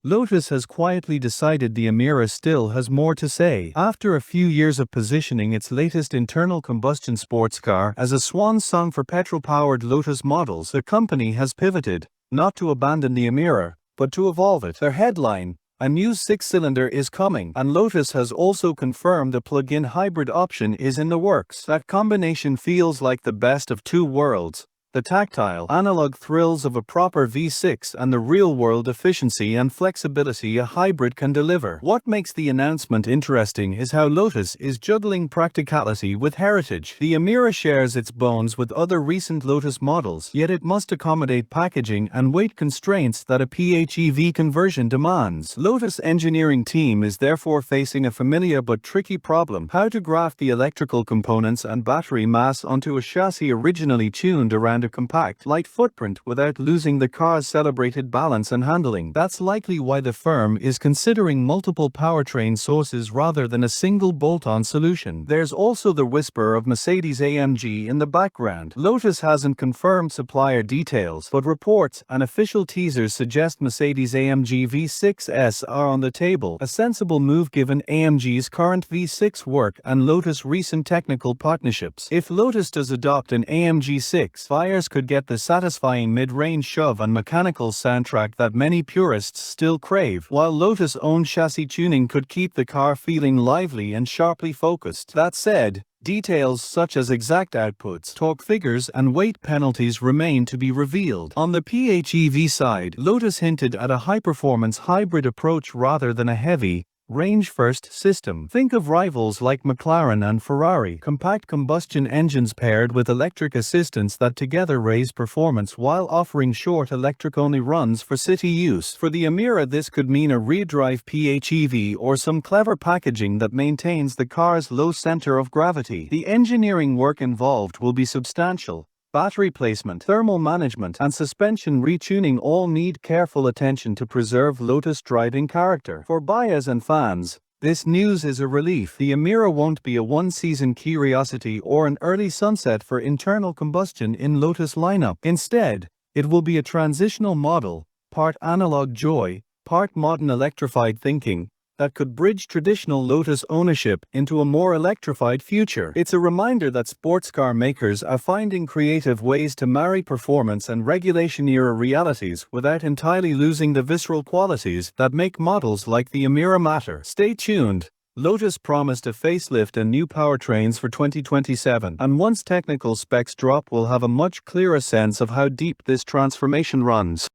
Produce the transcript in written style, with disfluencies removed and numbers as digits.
Lotus has quietly decided the Emira still has more to say. After a few years of positioning its latest internal combustion sports car as a swan song for petrol-powered Lotus models, the company has pivoted, not to abandon the Emira, but to evolve it. Their headline, "A new six-cylinder is coming," and Lotus has also confirmed a plug-in hybrid option is in the works. That combination feels like the best of two worlds. The tactile, analog thrills of a proper V6 and the real-world efficiency and flexibility a hybrid can deliver. What makes the announcement interesting is how Lotus is juggling practicality with heritage. The Emira shares its bones with other recent Lotus models, yet it must accommodate packaging and weight constraints that a PHEV conversion demands. Lotus engineering team is therefore facing a familiar but tricky problem: how to graft the electrical components and battery mass onto a chassis originally tuned around a compact, light footprint without losing the car's celebrated balance and handling. That's likely why the firm is considering multiple powertrain sources rather than a single bolt-on solution. There's also the whisper of Mercedes AMG in the background. Lotus hasn't confirmed supplier details, but reports and official teasers suggest Mercedes AMG V6s are on the table, a sensible move given AMG's current V6 work and Lotus' recent technical partnerships. If Lotus does adopt an AMG-6, buyers could get the satisfying mid-range shove and mechanical soundtrack that many purists still crave, while Lotus' own chassis tuning could keep the car feeling lively and sharply focused. That said, details such as exact outputs, torque figures, and weight penalties remain to be revealed. On the PHEV side, Lotus hinted at a high-performance hybrid approach rather than a heavy, range-first system. Think of rivals like McLaren and Ferrari, compact combustion engines paired with electric assistance that together raise performance while offering short electric-only runs for city use. For the Emira, this could mean a rear-drive PHEV or some clever packaging that maintains the car's low center of gravity. The engineering work involved will be substantial. Battery placement, thermal management, and suspension retuning all need careful attention to preserve Lotus' driving character. For buyers and fans, this news is a relief. The Emira won't be a one-season curiosity or an early sunset for internal combustion in Lotus lineup. Instead, it will be a transitional model, part analog joy, part modern electrified thinking, that could bridge traditional Lotus ownership into a more electrified future. It's a reminder that sports car makers are finding creative ways to marry performance and regulation-era realities without entirely losing the visceral qualities that make models like the Emira matter. Stay tuned. Lotus promised a facelift and new powertrains for 2027, and once technical specs drop, we'll have a much clearer sense of how deep this transformation runs.